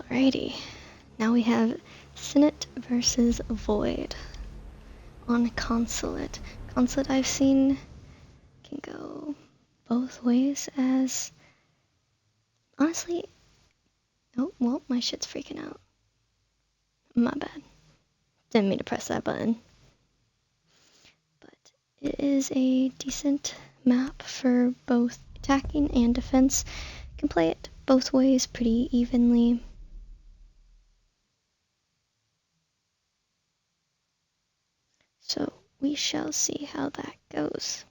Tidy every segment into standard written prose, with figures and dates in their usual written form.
Alrighty, now we have Senate versus Void on Consulate. Consulate I've seen can go both ways as, honestly, oh, well, my shit's freaking out. My bad. Didn't mean to press that button. But it is a decent map for both attacking and defense. You can play it both ways pretty evenly. So we shall see how that goes.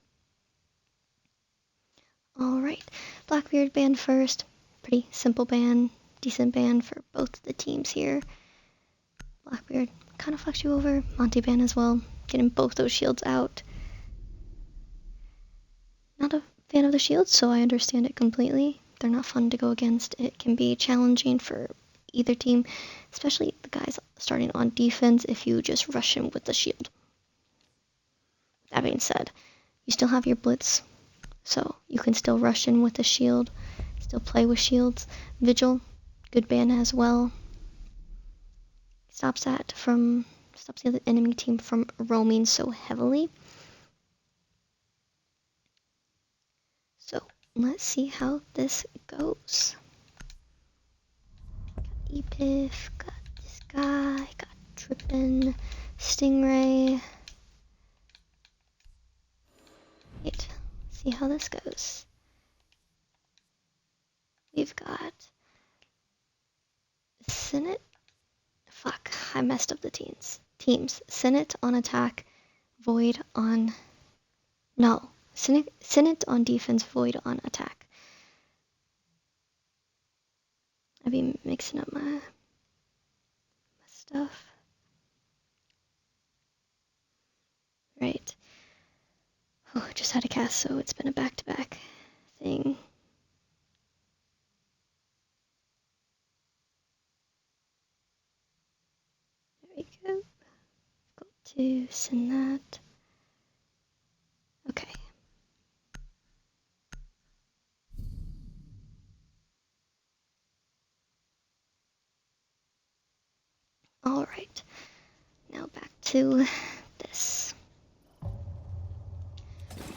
Alright, Blackbeard ban first. Pretty simple ban, decent ban for both the teams here. Blackbeard kind of fucks you over. Monty ban as well, getting both those shields out. Not a fan of the shields, so I understand it completely. They're not fun to go against. It can be challenging for either team, especially the guys starting on defense if you just rush in with the shield. That being said, you still have your blitz, so you can still rush in with the shield, still play with shields. Vigil, good ban as well. Stops the other enemy team from roaming so heavily. So let's see how this goes. Got Epif, got this guy, got Trippin, Stingray. Wait, see how this goes. We've got Senate. Fuck, I messed up the teams. Senate on attack, Void on... No, Senate on defense, Void on attack. I've been mixing up my stuff. Right. Oh, just had a cast, so it's been a back-to-back thing. There we go. Got to send that. Okay. Alright. Now back to this.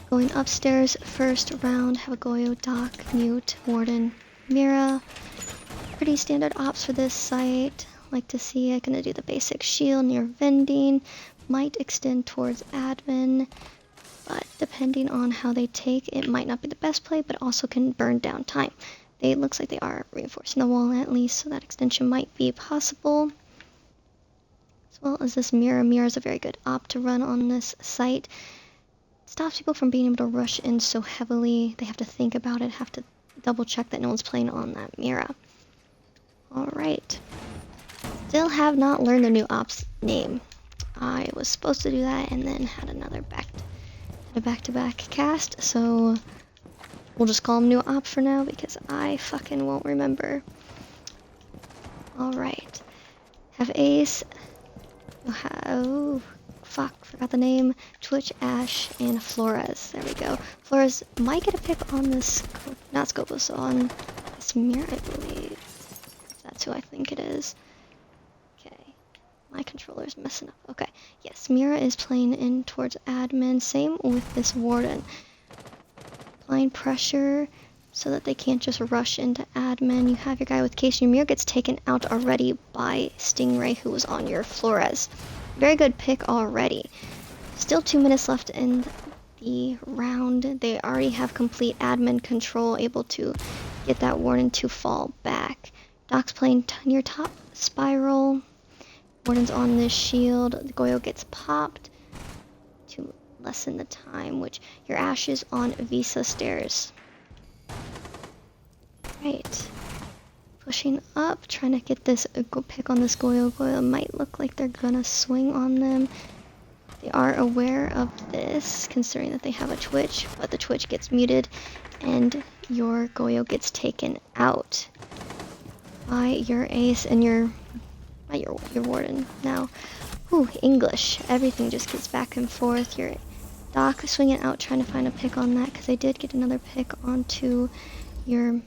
Going upstairs, first round, have a Goyo, Doc, Mute, Warden, Mira. Pretty standard ops for this site. Like to see it. Gonna do the basic shield near vending. Might extend towards admin. But depending on how they take, it might not be the best play, but also can burn down time. It looks like they are reinforcing the wall at least, so that extension might be possible. As well as this Mira. Mira is a very good op to run on this site. Stops people from being able to rush in so heavily. They have to think about it, have to double check that no one's playing on that Mira. Alright. Still have not learned the new op's name. I was supposed to do that and then had another back-to-back cast, so we'll just call him new op for now because I fucking won't remember. Alright. Have Ace. Oh, fuck, forgot the name. Twitch, Ash, and Flores. There we go. Flores might get a pick on this, not Scopus, on this Mira, I believe. That's who I think it is. Okay. My controller's messing up. Okay. Yes, Mira is playing in towards admin. Same with this Warden. Applying pressure so that they can't just rush into admin. You have your guy with Case. Your Mira gets taken out already by Stingray, who was on your Flores. Very good pick already. Still 2 minutes left in the round. They already have complete admin control, able to get that Warden to fall back. Doc's playing near top spiral. Warden's on this shield. The Goyo gets popped to lessen the time, which your Ash is on Visa stairs. Right. Pushing up, trying to get this pick on this Goyo. Goyo might look like they're gonna swing on them. They are aware of this, considering that they have a Twitch, but the Twitch gets muted, and your Goyo gets taken out by your Ace and your Warden. Now, English. Everything just gets back and forth. Your Doc swinging out, trying to find a pick on that, because they did get another pick onto your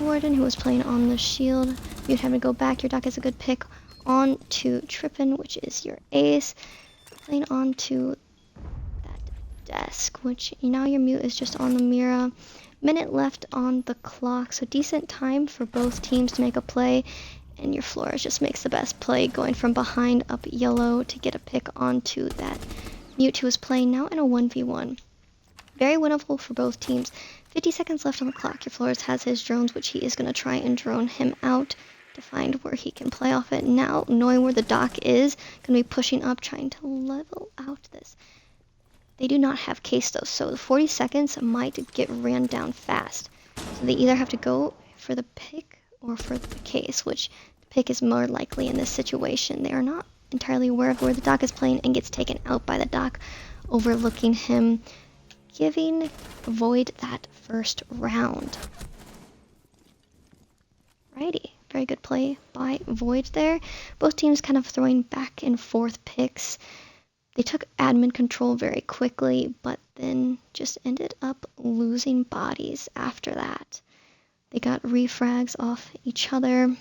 Warden, who was playing on the shield. You'd have to go back. Your doc is a good pick on to Trippin, which is your ace. Playing on to that desk, which now your mute is just on the Mira. Minute left on the clock, so decent time for both teams to make a play. And your Flores just makes the best play, going from behind up yellow to get a pick onto that mute who is playing now in a 1v1. Very winnable for both teams. 50 seconds left on the clock. Your Flores has his drones, which he is going to try and drone him out to find where he can play off it. Now, knowing where the dock is, going to be pushing up, trying to level out this. They do not have case though, so the 40 seconds might get ran down fast. So they either have to go for the pick or for the case, which the pick is more likely in this situation. They are not entirely aware of where the dock is playing and gets taken out by the dock, overlooking him, giving Void that first round. Righty, very good play by Void there. Both teams kind of throwing back and forth picks. They took admin control very quickly, but then just ended up losing bodies after that. They got refrags off each other.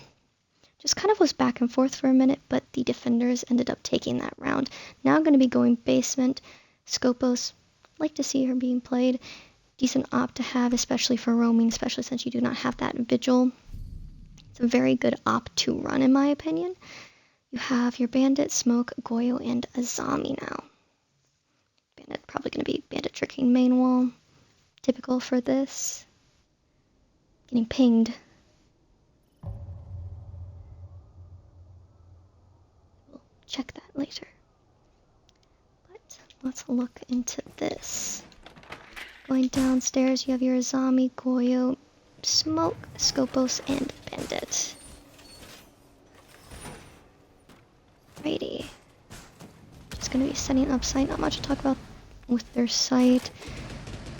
Just kind of was back and forth for a minute, but the defenders ended up taking that round. Now going to be going basement. Scopos, like to see her being played. Decent op to have, especially for roaming, especially since you do not have that vigil. It's a very good op to run, in my opinion. You have your Bandit, Smoke, Goyo, and Azami now. Bandit probably going to be Bandit tricking main wall. Typical for this. Getting pinged. We'll check that later. But let's look into this. Going downstairs, you have your Azami, Goyo, Smoke, Scopos, and Bandit. Righty. Just going to be setting up site. Not much to talk about with their site.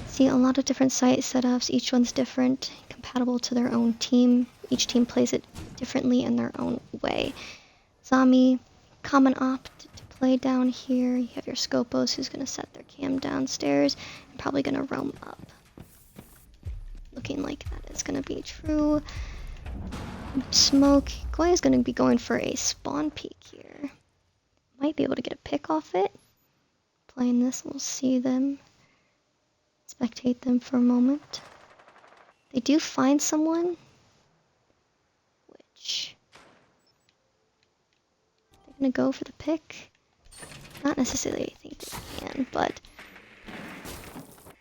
See a lot of different site setups. Each one's different, compatible to their own team. Each team plays it differently in their own way. Zami, common op to play down here. You have your Scopos, who's going to set their cam downstairs and probably going to roam up. Looking like that is going to be true. Smoke, Goy is going to be going for a spawn peek here. Might be able to get a pick off it. Playing this, we'll see them. Spectate them for a moment. They do find someone, which they're going to go for the pick. Not necessarily, I think they can, but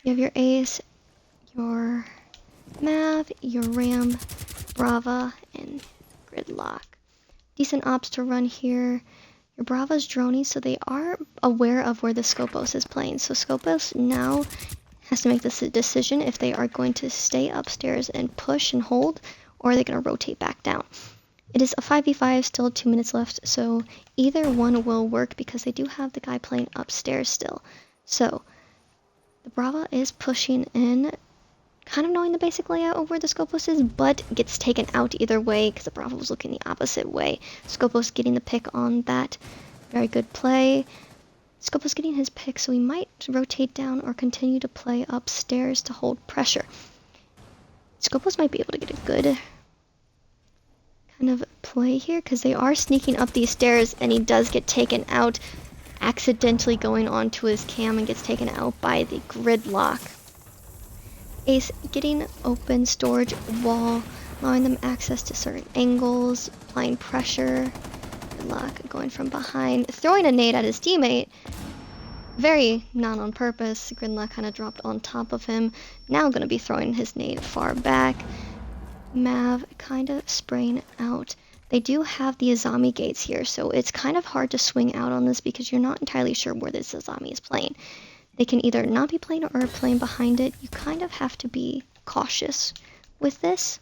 you have your Ace, your Mav, your Ram, Brava, and Gridlock. Decent ops to run here. Your Brava's droning, so they are aware of where the Scopos is playing. So Scopos now has to make this decision if they are going to stay upstairs and push and hold, or are they going to rotate back down. It is a 5v5, still 2 minutes left, so either one will work because they do have the guy playing upstairs still. So the Brava is pushing in, kind of knowing the basic layout of where the Scopos is, but gets taken out either way because the Bravo was looking the opposite way. Scopos getting the pick on that. Very good play. Scopos getting his pick, so he might rotate down or continue to play upstairs to hold pressure. Scopos might be able to get a good kind of play here because they are sneaking up these stairs and he does get taken out, accidentally going onto his cam and gets taken out by the Gridlock. Ace getting open storage wall, allowing them access to certain angles, applying pressure. Gridlock going from behind, throwing a nade at his teammate. Very not on purpose. Gridlock kind of dropped on top of him. Now going to be throwing his nade far back. Mav kind of spraying out. They do have the Azami gates here, so it's kind of hard to swing out on this because you're not entirely sure where this Azami is playing. They can either not be playing or playing behind it. You kind of have to be cautious with this.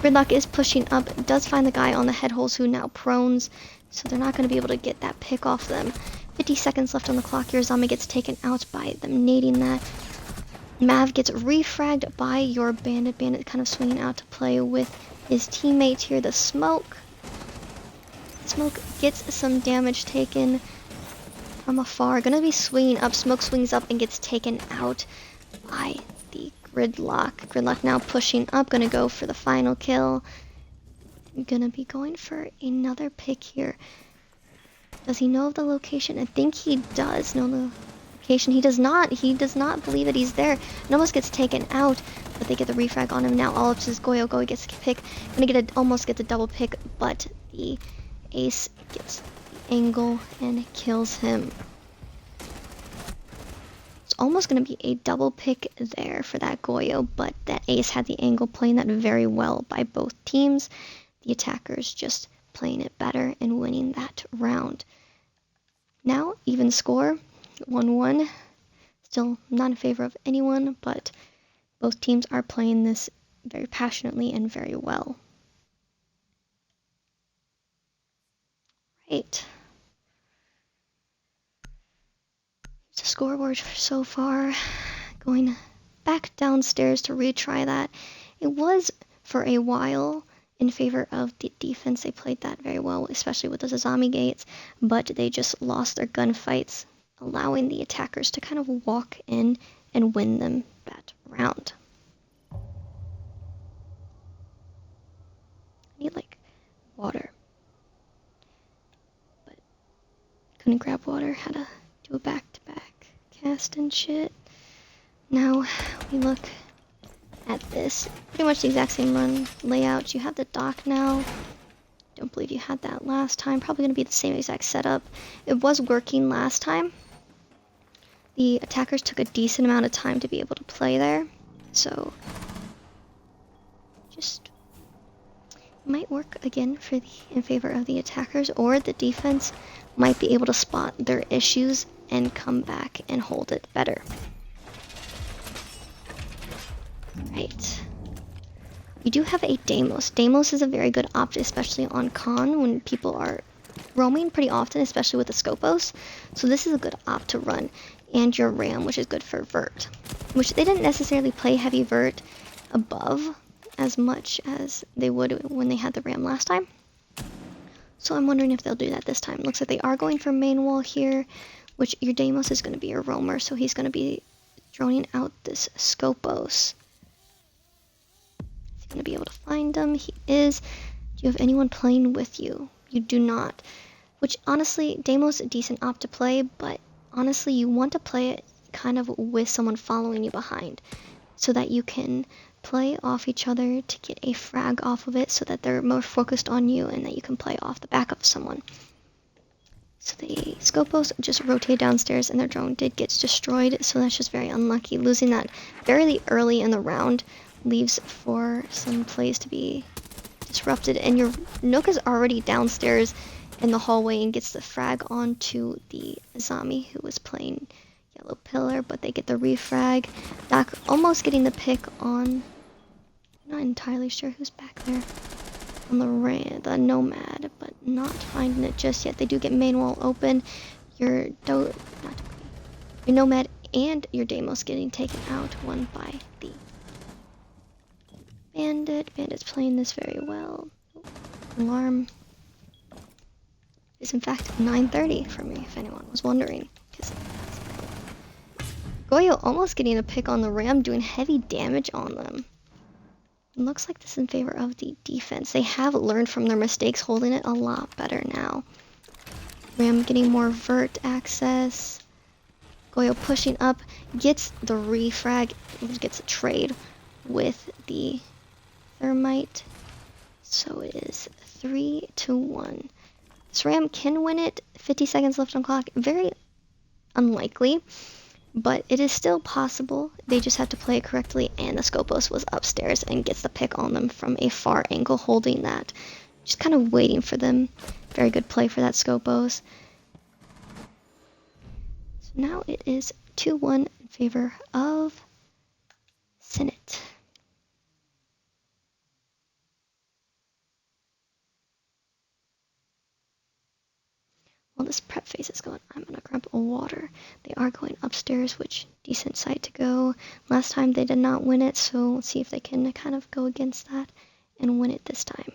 Gridlock is pushing up, does find the guy on the head holes who now prones, so they're not going to be able to get that pick off them. 50 seconds left on the clock. Your Azami gets taken out by them nading that. Mav gets refragged by your Bandit. Bandit kind of swinging out to play with his teammates here. The Smoke. Smoke gets some damage taken from afar. Gonna be swinging up. Smoke swings up and gets taken out by the Gridlock. Gridlock now pushing up, gonna go for the final kill. Gonna be going for another pick here. Does he know of the location? I think he does know the location. He does not. He does not believe that he's there. And almost gets taken out, but they get the refrag on him. Now all of his Goyo gets a pick. Gonna almost get the double pick, but the ace gets the angle and kills him. It's almost gonna be a double pick there for that Goyo, but that ace had the angle, playing that very well by both teams. The attackers just playing it better and winning that round. Now, even score, 1-1. Still not in favor of anyone, but both teams are playing this very passionately and very well. Right. It's a scoreboard so far. Going back downstairs to retry that. It was, for a while, in favor of the defense. They played that very well, especially with the Zazami gates, but they just lost their gunfights, allowing the attackers to kind of walk in and win them that round. I need, like, water. But couldn't grab water, had to do a back-to-back cast and shit. Now we look at this. Pretty much the exact same run layout. You have the dock now. Don't believe you had that last time. Probably going to be the same exact setup. It was working last time. The attackers took a decent amount of time to be able to play there. So just might work again in favor of the attackers, or the defense might be able to spot their issues and come back and hold it better. Right. We do have a Deimos. Deimos is a very good option, especially on Con when people are roaming pretty often, especially with the Scopos. So this is a good op to run. And your Ram, which is good for Vert. Which they didn't necessarily play heavy Vert above as much as they would when they had the Ram last time. So I'm wondering if they'll do that this time. Looks like they are going for main wall here, which your Deimos is going to be a roamer, so he's going to be droning out this Scopos. Is he going to be able to find them? He is. Do you have anyone playing with you? You do not. Which, honestly, Deimos is a decent op to play, but honestly, you want to play it kind of with someone following you behind, so that you can play off each other to get a frag off of it, so that they're more focused on you and that you can play off the back of someone. So the Scopos just rotate downstairs and their drone did get destroyed, so that's just very unlucky. Losing that very early in the round leaves for some plays to be disrupted, and your Nook is already downstairs in the hallway and gets the frag onto the Azami, who was playing yellow pillar, but they get the refrag. Doc almost getting the pick on, I'm not entirely sure who's back there on the Nomad, but not finding it just yet. They do get main wall open. Your Nomad and your Deimos getting taken out, one by the Bandit. Bandit's playing this very well. Alarm is in fact 9:30 for me, if anyone was wondering. Goyo almost getting a pick on the Ram, doing heavy damage on them. It looks like this is in favor of the defense. They have learned from their mistakes, holding it a lot better now. Ram getting more vert access. Goyo pushing up, gets the refrag, gets a trade with the Thermite. So it is 3-1. This Ram can win it. 50 seconds left on clock. Very unlikely, but it is still possible. They just have to play it correctly, and the Scopos was upstairs and gets the pick on them from a far angle, holding that. Just kind of waiting for them. Very good play for that Scopos. So now it is 2-1 in favor of Senate. While this prep phase is going, I'm gonna grab a water. They are going upstairs, which decent site to go. Last time they did not win it, so let's see if they can kind of go against that and win it this time.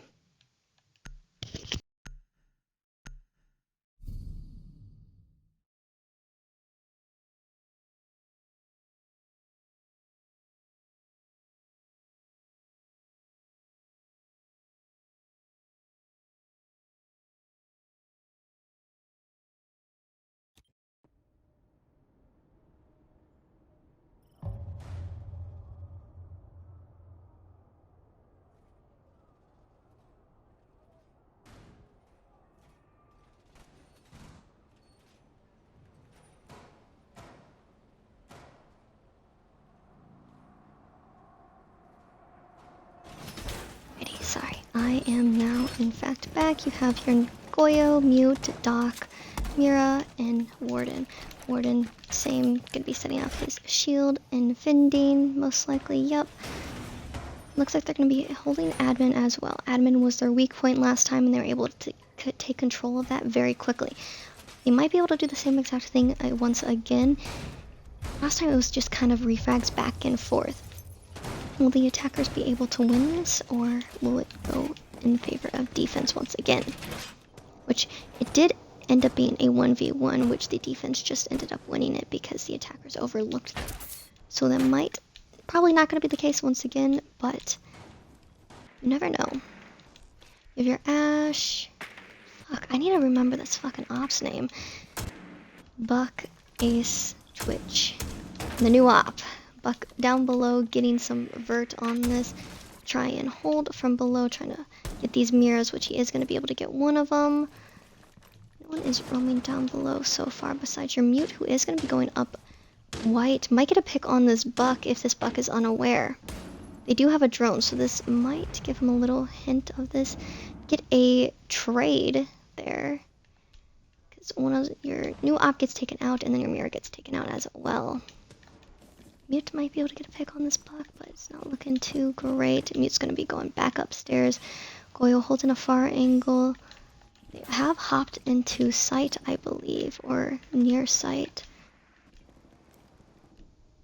I am now in fact back. You have your Goyo, Mute, Doc, Mira, and Warden. Warden, same, gonna be setting up his shield and Finding, most likely, yep. Looks like they're gonna be holding Admin as well. Admin was their weak point last time and they were able to take control of that very quickly. They might be able to do the same exact thing once again. Last time it was just kind of refrags back and forth. Will the attackers be able to win this, or will it go in favor of defense once again? Which it did end up being a 1v1, which the defense just ended up winning it because the attackers overlooked them. So that might, probably not going to be the case once again, but you never know. You have your Ash. Fuck, I need to remember this fucking ops name. Buck, Ace, Twitch. The new op. Buck down below, getting some vert on this. Try and hold from below, trying to get these mirrors, which he is going to be able to get one of them. No one is roaming down below so far besides your Mute, who is going to be going up white. Might get a pick on this Buck if this Buck is unaware. They do have a drone, so this might give him a little hint of this. Get a trade there. Because one of your new op gets taken out, and then your mirror gets taken out as well. Mute might be able to get a pick on this Buck, but it's not looking too great. Mute's going to be going back upstairs. Goyo holding a far angle. They have hopped into sight, I believe, or near sight.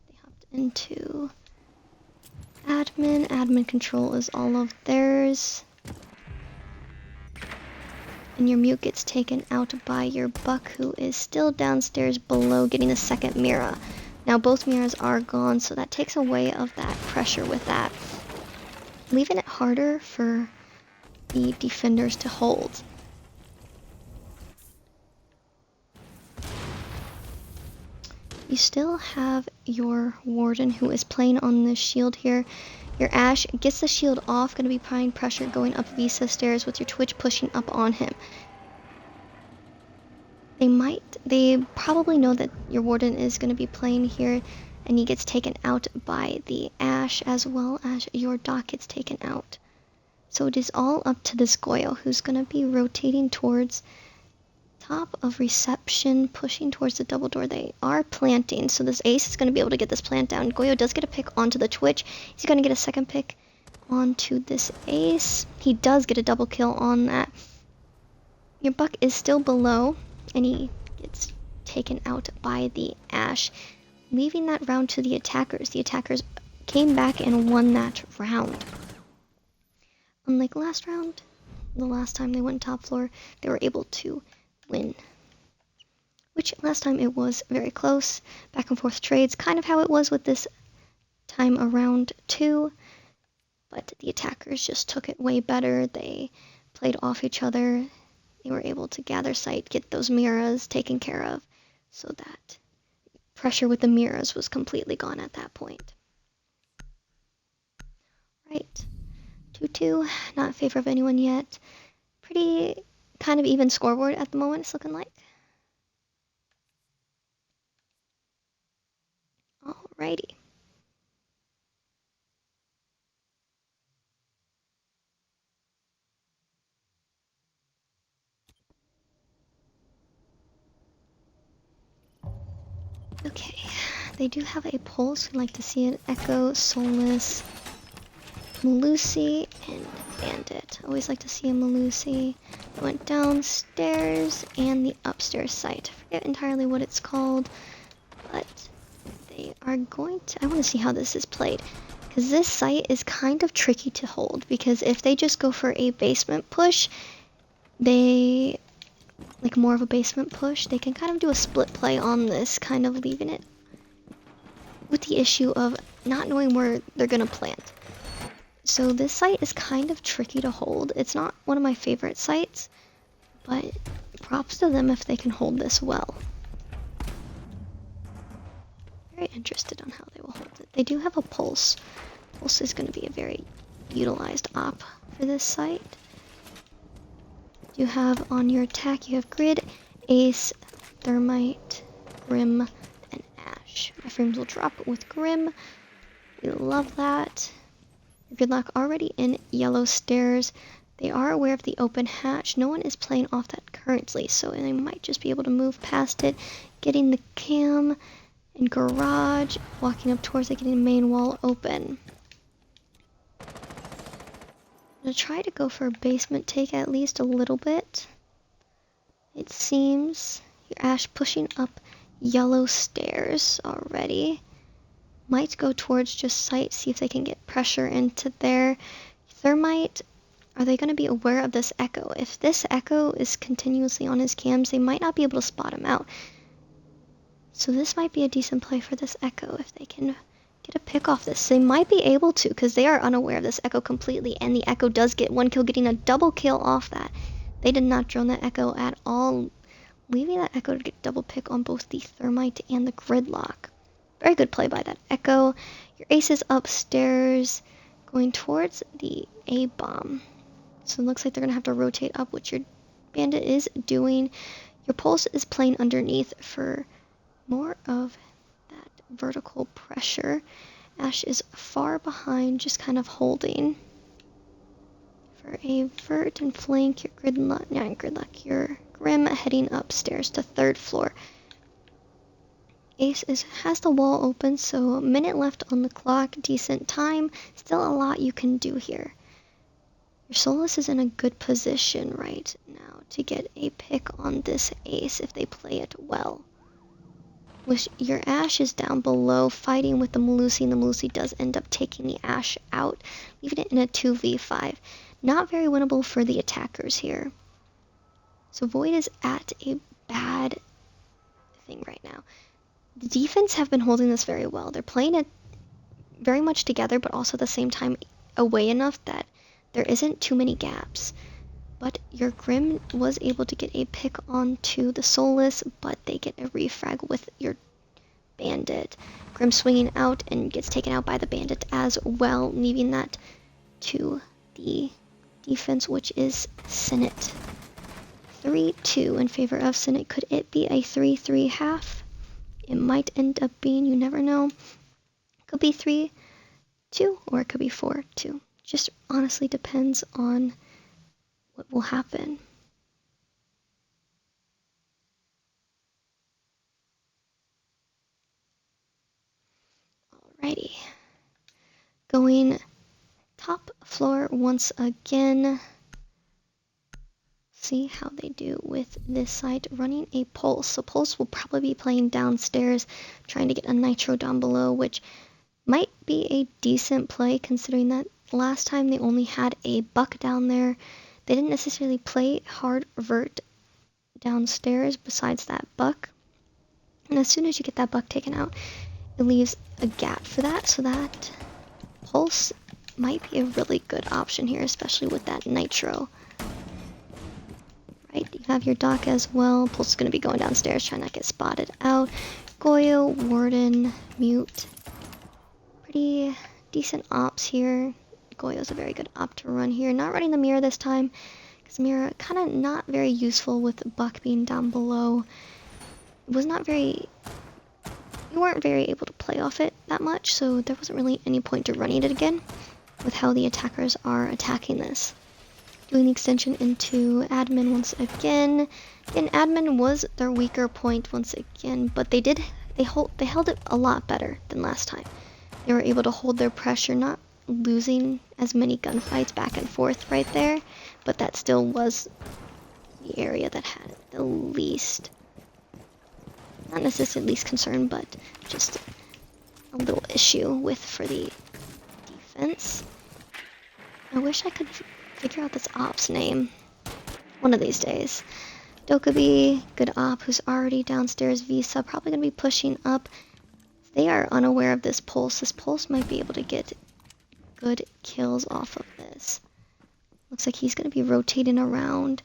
They hopped into admin. Admin control is all of theirs. And your Mute gets taken out by your Buck, who is still downstairs below getting a second mirror. Now both mirrors are gone, so that takes away of that pressure with that, leaving it harder for the defenders to hold. You still have your Warden, who is playing on this shield here. Your Ash gets the shield off, going to be applying pressure going up Visa stairs with your Twitch pushing up on him. They probably know that your Warden is going to be playing here, and he gets taken out by the Ash, as well as your Doc gets taken out. So it is all up to this Goyo, who's going to be rotating towards top of reception, pushing towards the double door. They are planting, so this Ace is going to be able to get this plant down. Goyo does get a pick onto the Twitch. He's going to get a second pick onto this Ace. He does get a double kill on that. Your Buck is still below, and he gets taken out by the Ash, leaving that round to the attackers. The attackers came back and won that round. Unlike last round, the last time they went top floor, they were able to win. Which last time it was very close, back and forth trades, kind of how it was with this time around too. But the attackers just took it way better. They played off each other. They were able to gather sight, get those mirrors taken care of, so that pressure with the mirrors was completely gone at that point. Right. 2-2, not in favor of anyone yet. Pretty kind of even scoreboard at the moment, it's looking like. Alrighty. Okay, they do have a pulse. We'd like to see an Echo, Soulless, Malusi, and Bandit. Always like to see a Malusi. They went downstairs and the upstairs site. I forget entirely what it's called, but they are going to... I want to see how this is played, because this site is kind of tricky to hold, because if they just go for a basement push, they... like more of a basement push, they can kind of do a split play on this, kind of leaving it with the issue of not knowing where they're gonna plant. So this site is kind of tricky to hold. It's not one of my favorite sites, but props to them if they can hold this well. Very interested on how they will hold it. They do have a pulse. Pulse is going to be a very utilized op for this site. You have on your attack, you have Grid, Ace, Thermite, Grim, and Ash. My frames will drop with Grim. We love that. Gridlock already in yellow stairs. They are aware of the open hatch. No one is playing off that currently, so they might just be able to move past it, getting the cam and garage, walking up towards it, getting the main wall open. I'm gonna try to go for a basement take at least a little bit. It seems your Ash pushing up yellow stairs already. Might go towards just sight, see if they can get pressure into there. Thermite, are they going to be aware of this echo? If this echo is continuously on his cams, they might not be able to spot him out. So this might be a decent play for this echo if they can get a pick off this. They might be able to because they are unaware of this echo completely, and the echo does get one kill, getting a double kill off that. They did not drone that echo at all, leaving that echo to get double pick on both the thermite and the gridlock. Very good play by that echo. Your ace is upstairs, going towards the A-bomb. So it looks like they're going to have to rotate up, which your bandit is doing. Your pulse is playing underneath for more of that vertical pressure. Ash is far behind, just kind of holding. For a vert and flank, your gridlock, your Grim heading upstairs to 3rd floor. Ace has the wall open, so a minute left on the clock, decent time. Still a lot you can do here. Your Solus is in a good position right now to get a pick on this ace if they play it well. With your Ash is down below fighting with the Melusi, and the Melusi does end up taking the Ash out, leaving it in a 2v5. Not very winnable for the attackers here. So Void is at a bad thing right now. The defense have been holding this very well. They're playing it very much together, but also at the same time away enough that there isn't too many gaps. But your Grim was able to get a pick onto the Solus, but they get a refrag with your Bandit. Grim swinging out and gets taken out by the Bandit as well, leaving that to the defense, which is Senate. 3-2 in favor of Senate. Could it be a 3-3 half? It might end up being, you never know. Could be 3-2 or it could be 4-2. Just honestly depends on what will happen. Alrighty. Going top floor once again. See how they do with this side, running a pulse. So pulse will probably be playing downstairs, trying to get a nitro down below, which might be a decent play considering that last time they only had a buck down there. They didn't necessarily play hard vert downstairs besides that buck. And as soon as you get that buck taken out, it leaves a gap for that, so that pulse might be a really good option here, especially with that nitro. Right, you have your dock as well. Pulse is going to be going downstairs, trying not to get spotted out. Goyo, Warden, Mute. Pretty decent ops here. Goyo's a very good op to run here. Not running the mirror this time, because mirror kind of not very useful with Buck being down below. It was not very... You weren't very able to play off it that much, so there wasn't really any point to running it again with how the attackers are attacking this. Doing the extension into admin once again. And admin was their weaker point once again, but they held it a lot better than last time. They were able to hold their pressure, not losing as many gunfights back and forth right there, but that still was the area that had the least, not necessarily least concern, but just a little issue with for the defense. I wish I could figure out this op's name one of these days. Dokubi, good op, who's already downstairs. Visa, probably going to be pushing up. They are unaware of this pulse. This pulse might be able to get good kills off of this. Looks like he's going to be rotating around,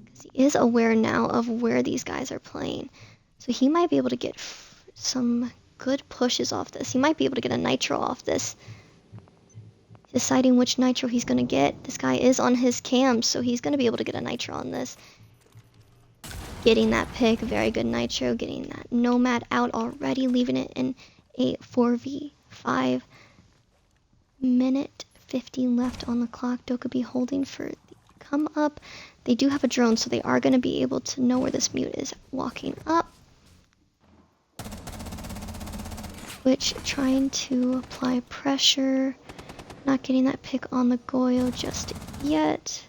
because he is aware now of where these guys are playing. So he might be able to get some good pushes off this. He might be able to get a nitro off this. Deciding which nitro he's going to get. This guy is on his cam, so he's going to be able to get a nitro on this. Getting that pick, very good nitro. Getting that Nomad out already, leaving it in a 4v5. Minute 50 left on the clock. Dokkaebi holding for the come up. They do have a drone, so they are going to be able to know where this mute is walking up. Twitch trying to apply pressure. Not getting that pick on the Goyo just yet.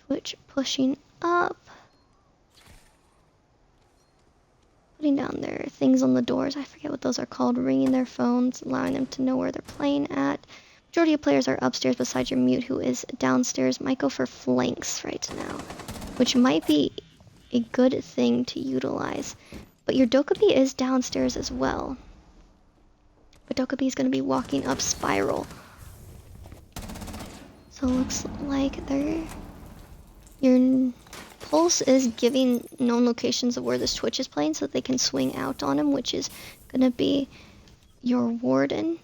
Twitch pushing up. Putting down their things on the doors. I forget what those are called. Ringing their phones, allowing them to know where they're playing at. Majority of players are upstairs besides your mute, who is downstairs. Might go for flanks right now, which might be a good thing to utilize. But your Dokkaebi is downstairs as well. But Dokkaebi is going to be walking up spiral. So it looks like your Pulse is giving known locations of where this Twitch is playing so that they can swing out on him, which is going to be your Warden.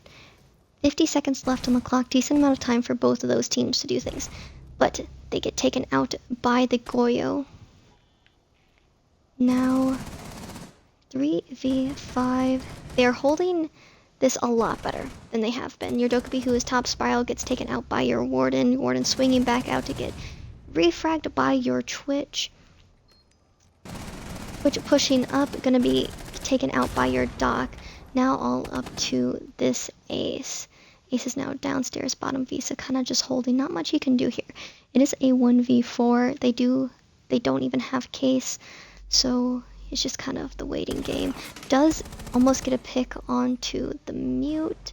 50 seconds left on the clock. Decent amount of time for both of those teams to do things. But they get taken out by the Goyo. Now, 3v5. They are holding this a lot better than they have been. Your Dokkaebi, who is top spiral, gets taken out by your Warden. Your Warden swinging back out to get refragged by your Twitch. Twitch pushing up, gonna be taken out by your Doc. Now all up to this Ace. Ace is now downstairs, bottom Visa, kind of just holding. Not much he can do here. It is a 1v4. They don't even have case, so it's just kind of the waiting game. Does almost get a pick onto the mute.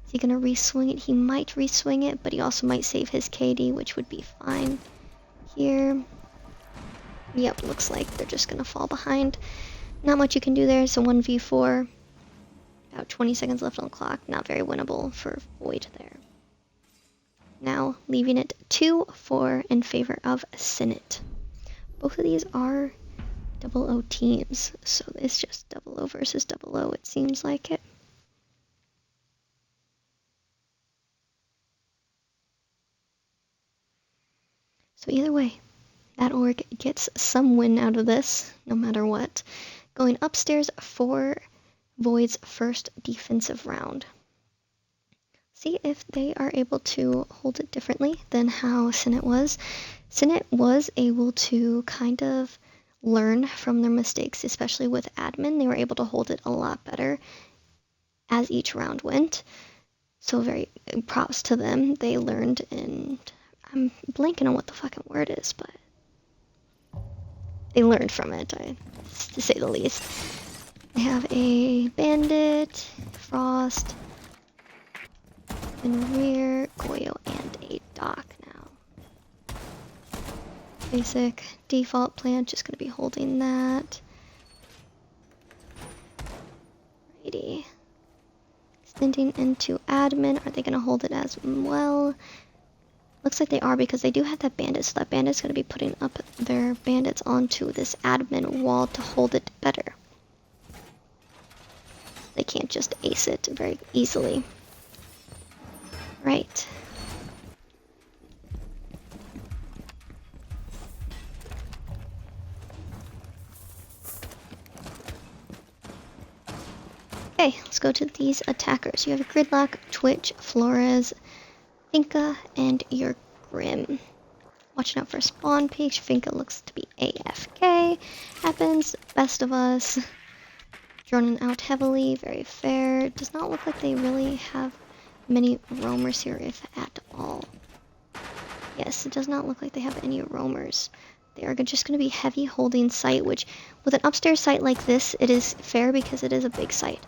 Is he gonna re-swing it? He might re-swing it, but he also might save his KD, which would be fine here. Yep, looks like they're just gonna fall behind. Not much you can do there. It's a 1v4. About 20 seconds left on the clock. Not very winnable for Void there. Now leaving it 2-4 in favor of Senate. Both of these are 00 teams, so it's just 00 versus 00, it seems like it. So either way, that org gets some win out of this, no matter what. Going upstairs for Void's first defensive round. See if they are able to hold it differently than how Senate was. Senate was able to kind of learn from their mistakes, especially with admin. They were able to hold it a lot better as each round went. So very props to them. They learned, and I'm blanking on what the fucking word is, but they learned from it, to say the least. They have a Bandit, Frost, in rear, Goyo, and a Doc now. Basic default plan, just going to be holding that. Righty. Extending into admin. Are they going to hold it as well? Looks like they are, because they do have that bandit, so that bandit's going to be putting up their bandits onto this admin wall to hold it better. They can't just ace it very easily. Right. Okay, let's go to these attackers. You have Gridlock, Twitch, Flores, Finka, and your Grim. Watching out for spawn peaks. Finka looks to be AFK. Happens. Best of us. Droning out heavily. Very fair. Does not look like they really have many roamers here, if at all. Yes, it does not look like they have any roamers. They are just going to be heavy holding site, which with an upstairs site like this, it is fair because it is a big site.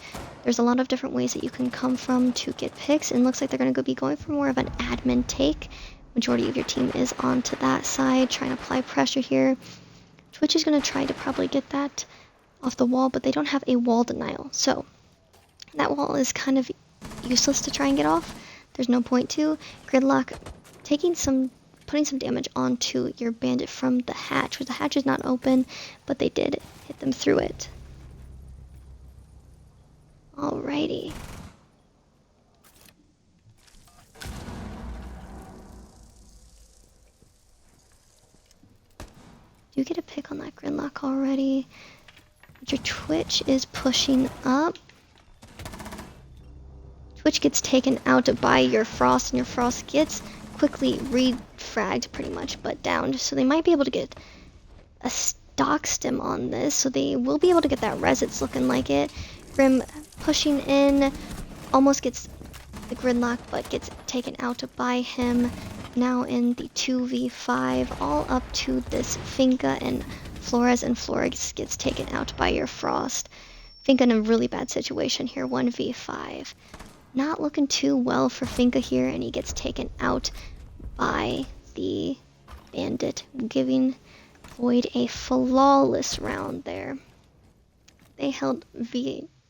There's a lot of different ways that you can come from to get picks, and it looks like they're going to be going for more of an admin take. Majority of your team is onto that side, trying to apply pressure here. Twitch is going to try to probably get that off the wall, but they don't have a wall denial, so that wall is kind of useless to try and get off. There's no point to. Gridlock putting some damage onto your bandit from the hatch, which the hatch is not open, but they did hit them through it. Alrighty. Do get a pick on that Gridlock already. Your Twitch is pushing up. Twitch gets taken out by your Frost, and your Frost gets quickly refragged pretty much, but downed. So they might be able to get a stock stem on this, so they will be able to get that res. It's looking like it. Grim pushing in, almost gets the gridlock, but gets taken out by him. Now in the 2v5, all up to this Finka and Flores, and Flores gets taken out by your Frost. Finka in a really bad situation here, 1v5. Not looking too well for Finka here, and he gets taken out by the Bandit, giving Void a flawless round there. They held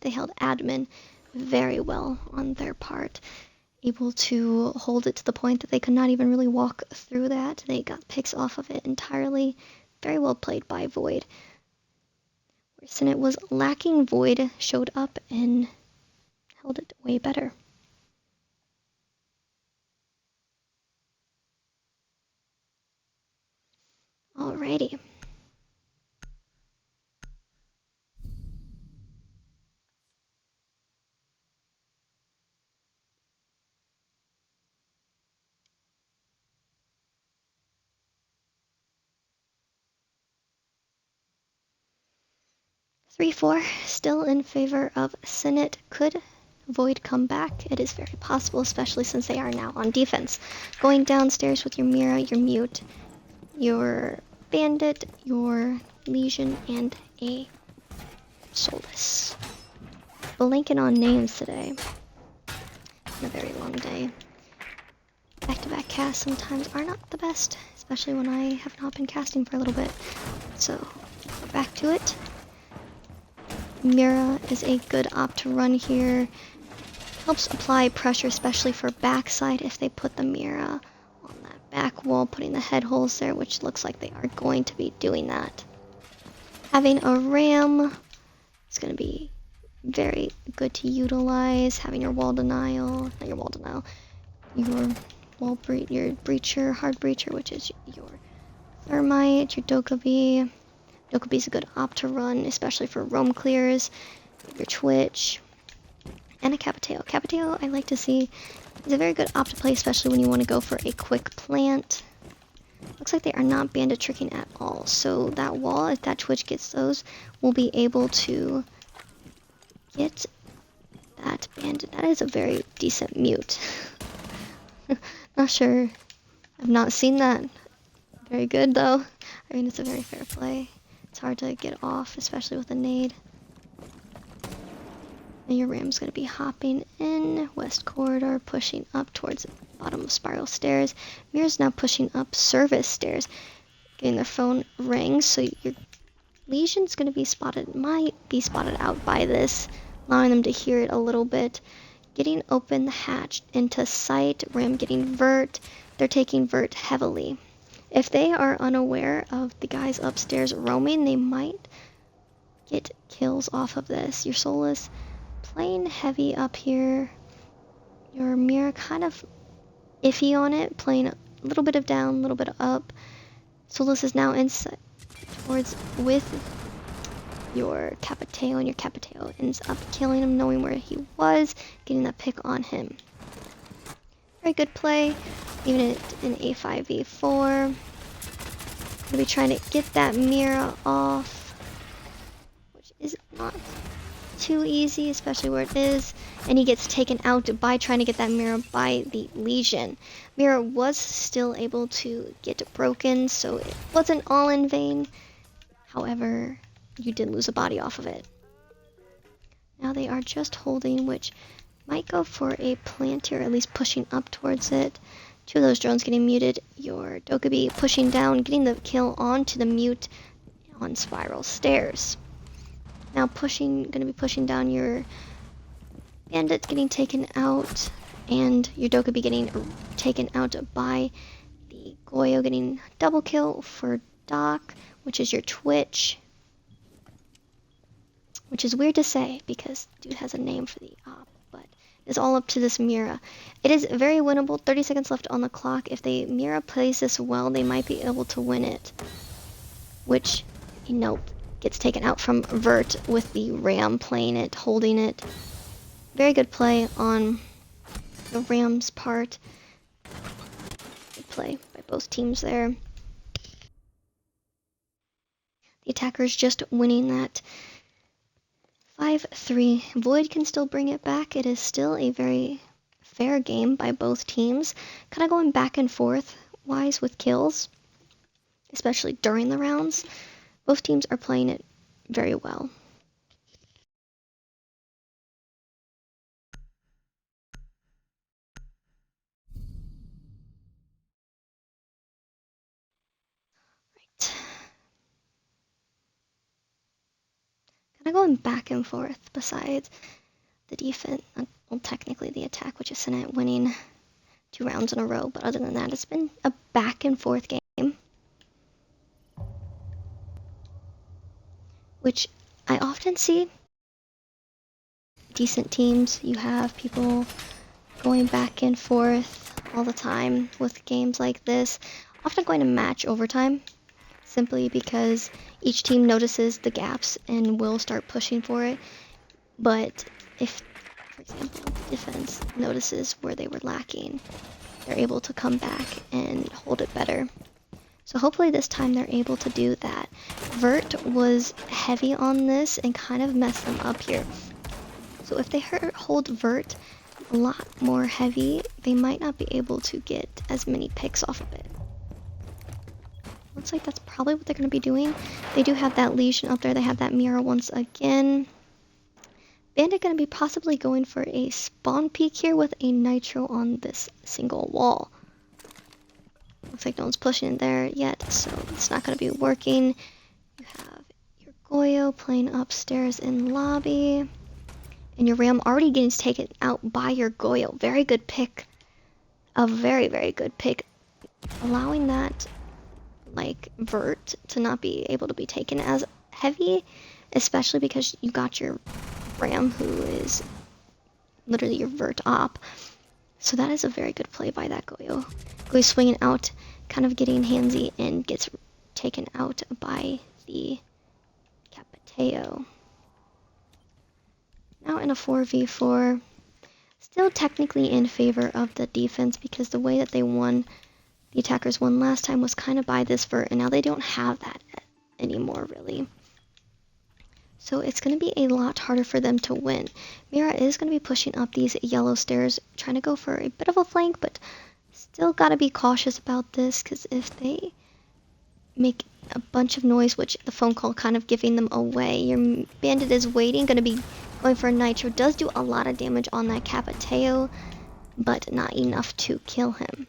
admin very well on their part, able to hold it to the point that they could not even really walk through that. They got picks off of it entirely. Very well played by Void. Where Senate was lacking, Void showed up and held it way better. Alrighty. Three-four, still in favor of Senate. Could Void come back? It is very possible, especially since they are now on defense. Going downstairs with your Mira, your Mute, your Bandit, your Legion, and a Solus. Blanking on names today. It's been a very long day. Back-to-back casts sometimes are not the best, especially when I have not been casting for a little bit. So, back to it. Mira is a good op to run here. Helps apply pressure, especially for backside if they put the Mira on that back wall, putting the head holes there, which looks like they are going to be doing that. Having a ram is going to be very good to utilize. Having your wall denial, not your wall denial, your breacher, hard breacher, which is your thermite, your Dokkaebi. Dokkaebi's a good op to run, especially for roam clears, your Twitch, and a Capiteo. Capiteo, I like to see, is a very good op to play, especially when you want to go for a quick plant. Looks like they are not bandit tricking at all, so that wall, if that Twitch gets those, will be able to get that bandit. That is a very decent mute. Not sure. I've not seen that. Very good, though. I mean, it's a very fair play. It's hard to get off, especially with a nade. And your ram's going to be hopping in west corridor, pushing up towards the bottom of spiral stairs. Mira's now pushing up service stairs, getting their phone ring, so your Legion's going to be spotted, might be spotted out by this, allowing them to hear it a little bit. Getting open the hatch into sight, ram getting vert. They're taking vert heavily. If they are unaware of the guys upstairs roaming, they might get kills off of this. Your Solus playing heavy up here. Your Mira kind of iffy on it, playing a little bit of down, a little bit of up. Solus is now inside towards with your Capiteo, and your Capiteo ends up killing him, knowing where he was, getting that pick on him. Very good play, even in a 5v4. Gonna be trying to get that Mira off, which is not too easy, especially where it is. And he gets taken out by trying to get that Mira by the Legion. Mira was still able to get broken, so it wasn't all in vain. However, you did lose a body off of it. Now they are just holding, which might go for a plant here, at least pushing up towards it. Two of those drones getting muted. Your Dokkaebi pushing down, getting the kill onto the mute on spiral stairs. Now gonna be pushing down your Bandit, getting taken out, and your Dokkaebi getting taken out by the Goyo, getting double kill for Doc, which is your Twitch. Which is weird to say, because dude has a name for the op, but it's all up to this Mira. It is very winnable, 30 seconds left on the clock. If they Mira plays this well, they might be able to win it. Which, gets taken out from Vert with the Ram playing it, holding it. Very good play on the Rams part. Good play by both teams there. The attackers just winning that 5-3. Void can still bring it back. It is still a very fair game by both teams. Kind of going back and forth wise with kills, especially during the rounds. Both teams are playing it very well. Kind of going back and forth besides the defense, well, technically the attack, which is Senate winning 2 rounds in a row, but other than that, it's been a back and forth game, which I often see. Decent teams, you have people going back and forth all the time with games like this, often going to match overtime, simply because each team notices the gaps and will start pushing for it. But if, for example, the defense notices where they were lacking, they're able to come back and hold it better. So hopefully this time they're able to do that. Vert was heavy on this and kind of messed them up here. So if they hold Vert a lot more heavy, they might not be able to get as many picks off of it. Looks like that's probably what they're going to be doing. They do have that Legion up there. They have that mirror once again. Bandit going to be possibly going for a spawn peek here with a Nitro on this single wall. Looks like no one's pushing in there yet, so it's not going to be working. You have your Goyo playing upstairs in lobby. And your Ram already getting taken out by your Goyo. Very good pick. A very, very good pick. Allowing that, like, Vert to not be able to be taken as heavy. Especially because you got your Ram, who is literally your Vert op. So that is a very good play by that Goyo. Goyo swinging out, kind of getting handsy, and gets taken out by the Capiteo. Now in a 4v4, still technically in favor of the defense because the way that they won, the attackers won last time was kind of by this Vert, and now they don't have that anymore really. So it's going to be a lot harder for them to win. Mira is going to be pushing up these yellow stairs, trying to go for a bit of a flank, but still got to be cautious about this because if they make a bunch of noise, which the phone call kind of giving them away, your Bandit is waiting, going to be going for a Nitro. Does do a lot of damage on that Capiteo, but not enough to kill him.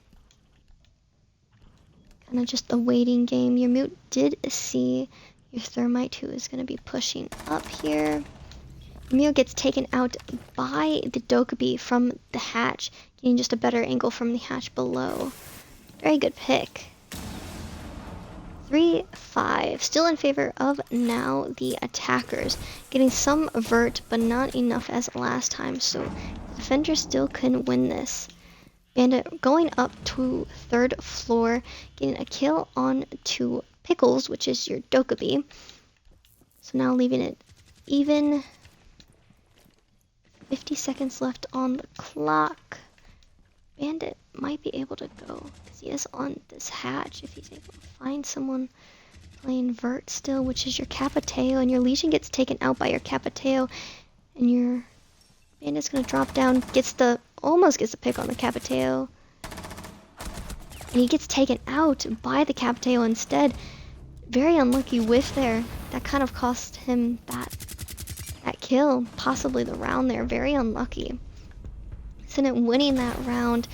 Kind of just a waiting game. Your Mute did see your Thermite, who is going to be pushing up here. Mio gets taken out by the Dokkaebi from the hatch, getting just a better angle from the hatch below. Very good pick. 3-5, still in favor of now the attackers. Getting some Vert, but not enough as last time, so the defender still can win this. Bandit going up to 3rd floor, getting a kill on to Pickles, which is your Dokkaebi. So now leaving it even. 50 seconds left on the clock. Bandit might be able to go, because he is on this hatch if he's able to find someone playing Vert still, which is your Capiteo, and your Legion gets taken out by your Capiteo, and your Bandit's gonna drop down, almost gets the pick on the Capiteo, and he gets taken out by the Capiteo instead. Very unlucky whiff there. That kind of cost him that kill, possibly the round there. Very unlucky. Senate winning that round,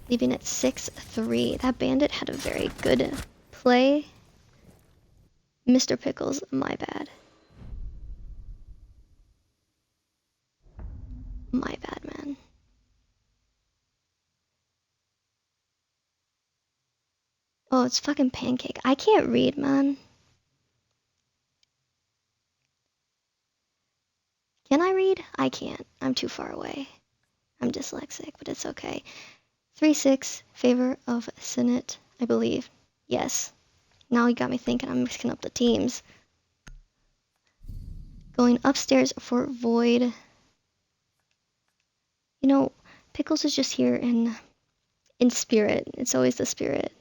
leaving it 6-3. That Bandit had a very good play. Mr. Pickles, my bad. My bad, man. Oh, it's fucking Pancake. I can't read, man. Can I read? I can't. I'm too far away. I'm dyslexic, but it's okay. 3-6, favor of Senate, I believe. Yes. Now you got me thinking I'm mixing up the teams. Going upstairs for Void. You know, Pickles is just here in spirit. It's always the spirit.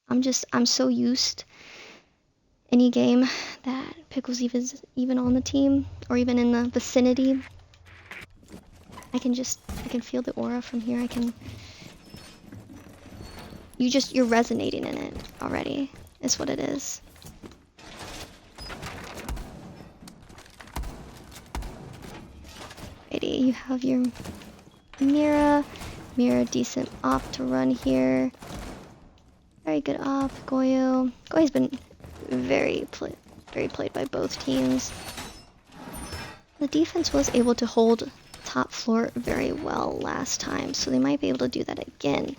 I'm so used any game that Pickles even on the team or even in the vicinity. I can feel the aura from here. You're resonating in it already, is what it is. Alrighty, you have your Mira, decent op to run here. Very good op, Goyo. Goyo's been very played by both teams. The defense was able to hold top floor very well last time, so they might be able to do that again.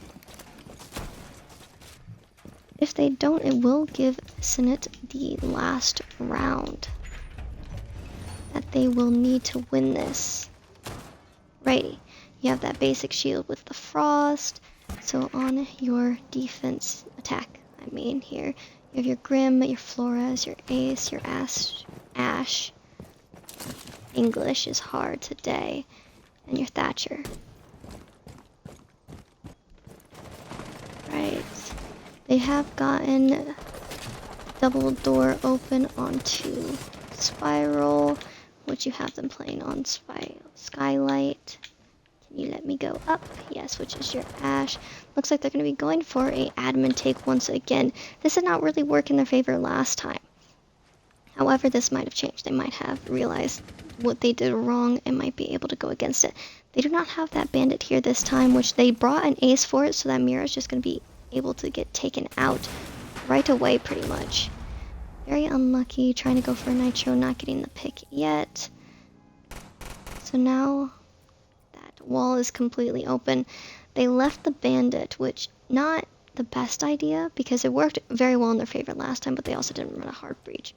If they don't, it will give Senate the last round that they will need to win this. Righty, you have that basic shield with the frost, so on your defense attack, here, you have your Grim, your Flores, your Ace, your Ash. English is hard today, and your Thatcher. Right. They have gotten double door open onto Spiral, which you have them playing on Skylight. Can you let me go up? Yes, which is your Ash. Looks like they're going to be going for a admin take once again. This did not really work in their favor last time. However, this might have changed. They might have realized what they did wrong and might be able to go against it. They do not have that bandit here this time, which they brought an ace for it, so that Mira is just going to be able to get taken out right away, pretty much. Very unlucky, trying to go for a nitro, not getting the pick yet. So now that wall is completely open. They left the bandit, which not the best idea because it worked very well in their favor last time, but they also didn't run a hard breach.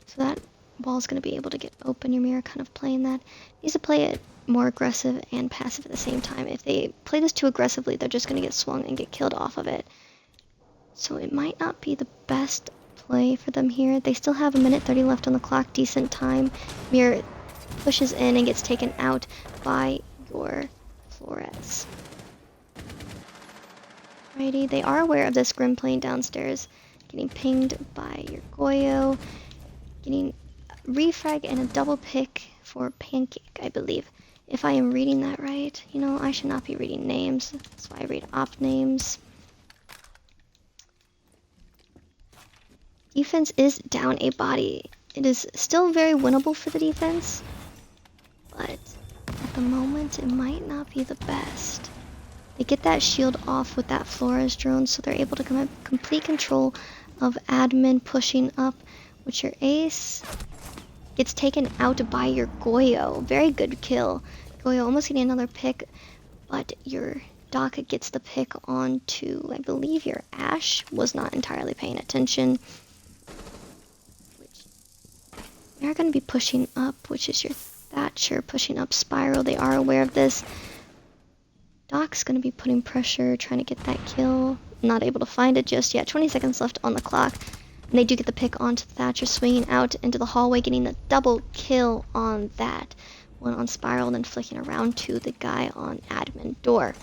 So that wall is going to be able to get open. Your Mira kind of playing that. Needs to play it more aggressive and passive at the same time. If they play this too aggressively, they're just going to get swung and get killed off of it. So it might not be the best play for them here. They still have 1:30 left on the clock. Decent time. Mira pushes in and gets taken out by your Flores. Righty, they are aware of this Grim playing downstairs. Getting pinged by your Goyo. Getting a refrag and a double pick for Pancake, I believe. If I am reading that right. You know, I should not be reading names. That's why I read op names. Defense is down a body. It is still very winnable for the defense, but at the moment it might not be the best. They get that shield off with that Flores drone, so they're able to come have complete control of admin pushing up, which your Ace gets taken out by your Goyo. Very good kill. Goyo almost getting another pick, but your Doc gets the pick onto, I believe your Ash was not entirely paying attention. They're going to be pushing up, which is your Thatcher pushing up Spiral. They are aware of this. Doc's going to be putting pressure, trying to get that kill. Not able to find it just yet. 20 seconds left on the clock. And they do get the pick onto Thatcher, swinging out into the hallway, getting the double kill on that. One on Spiral, then flicking around to the guy on admin door.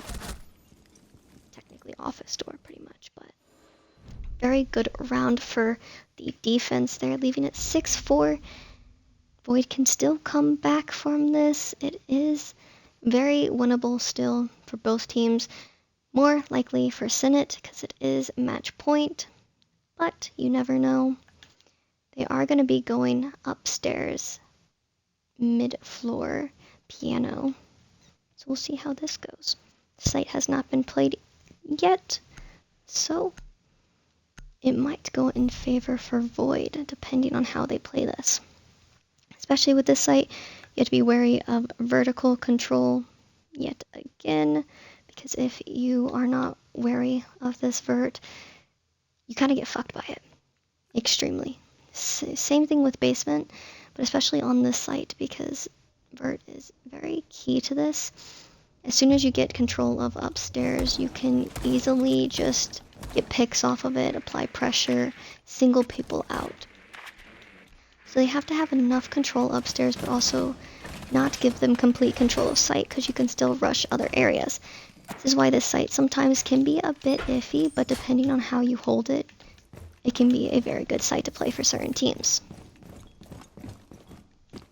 Technically office door, pretty much, but very good round for the defense there, leaving it 6-4. Void can still come back from this. It is very winnable still for both teams. More likely for Senate because it is match point, but you never know. They are going to be going upstairs, mid-floor piano. So we'll see how this goes. The site has not been played yet, so it might go in favor for Void, depending on how they play this. Especially with this site, you have to be wary of vertical control yet again, because if you are not wary of this vert, you kind of get fucked by it. Extremely. Same thing with basement, but especially on this site, because vert is very key to this. As soon as you get control of upstairs, you can easily just get picks off of it, apply pressure, single people out. So they have to have enough control upstairs, but also not give them complete control of site, because you can still rush other areas. This is why this site sometimes can be a bit iffy, but depending on how you hold it, it can be a very good site to play for certain teams.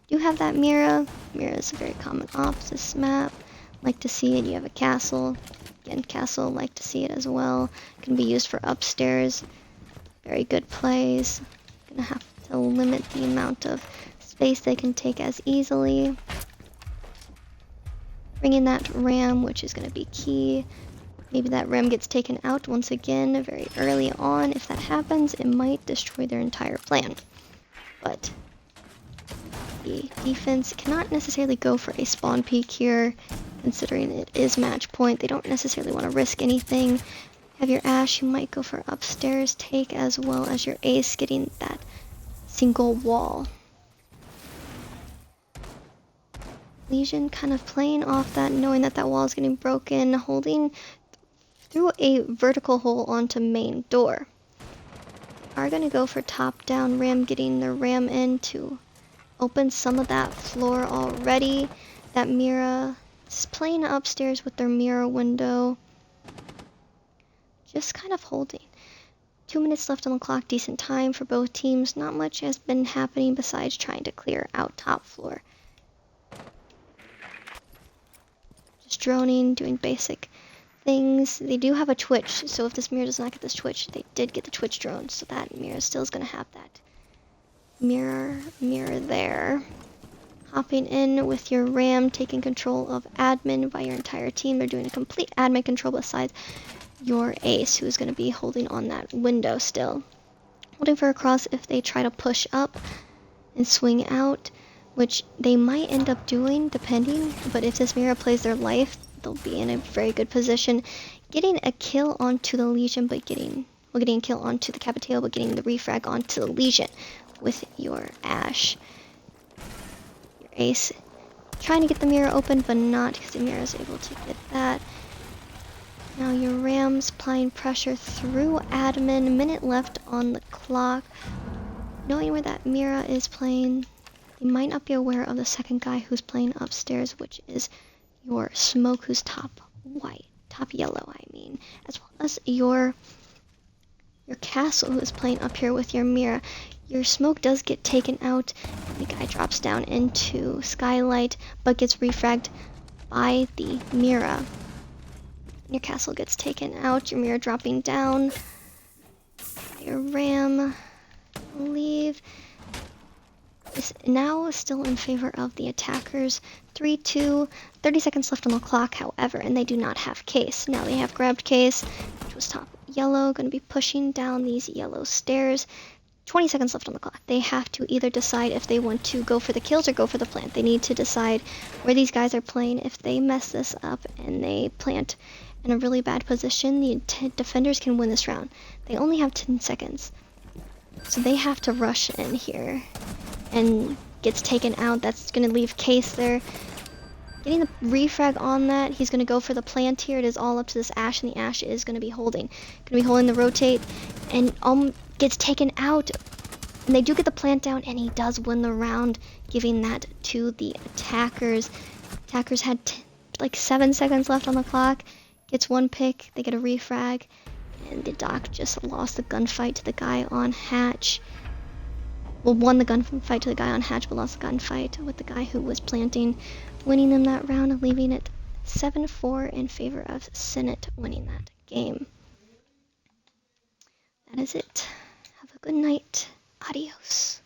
You have that Mira. Mira is a very common op this map. Like to see it. You have a castle. Again, castle, like to see it as well. Can be used for upstairs. Very good plays. Gonna have to limit the amount of space they can take as easily. Bring in that ram, which is gonna be key. Maybe that ram gets taken out once again very early on. If that happens, it might destroy their entire plan. But the defense cannot necessarily go for a spawn peek here, considering it is match point. They don't necessarily want to risk anything. Have your Ash, you might go for upstairs take, as well as your Ace getting that single wall. Legion kind of playing off that, knowing that that wall is getting broken, holding through a vertical hole onto main door. Are going to go for top down ram, getting the ram in to open some of that floor already. That Mira is playing upstairs with their mirror window. Just kind of holding. 2 minutes left on the clock, decent time for both teams. Not much has been happening besides trying to clear out top floor. Just droning, doing basic things. They do have a Twitch, so if this mirror does not get this Twitch, they did get the Twitch drone, so that mirror still is going to have that mirror there. Hopping in with your ram, taking control of admin by your entire team. They're doing a complete admin control besides your Ace, who's going to be holding on that window still. Holding for a cross if they try to push up and swing out, which they might end up doing depending, but if this mirror plays their life, they'll be in a very good position. Getting a kill onto the Legion, but getting a kill onto the Capitale, but getting the refrag onto the Legion with your Ash. Your Ace trying to get the mirror open, but not, because the mirror is able to get that. Now your Rams applying pressure through admin. Minute left on the clock. Knowing where that Mira is playing, they might not be aware of the second guy who's playing upstairs, which is your Smoke, who's top yellow, as well as your Castle, who's playing up here with your Mira. Your Smoke does get taken out, and the guy drops down into Skylight, but gets refragged by the Mira. Your Castle gets taken out, your Mira dropping down. Your Ram, I believe, is now still in favor of the attackers. 3-2, 30 seconds left on the clock, however, and they do not have Case. Now they have grabbed Case, which was top yellow, going to be pushing down these yellow stairs. 20 seconds left on the clock. They have to either decide if they want to go for the kills or go for the plant. They need to decide where these guys are playing. If they mess this up and they plant in a really bad position, the defenders can win this round. They only have 10 seconds. So they have to rush in here. And gets taken out. That's going to leave Case there. Getting the refrag on that. He's going to go for the plant here. It is all up to this Ash, and the Ash is going to be holding. Going to be holding the rotate. And gets taken out. And they do get the plant down, and he does win the round, giving that to the attackers. Attackers had like 7 seconds left on the clock. Gets one pick. They get a refrag. And the Doc just lost the gunfight to the guy on hatch. Well, won the gunfight to the guy on hatch, but lost the gunfight with the guy who was planting, winning them that round, leaving it 7-4 in favor of Senate winning that game. That is it. Have a good night. Adios.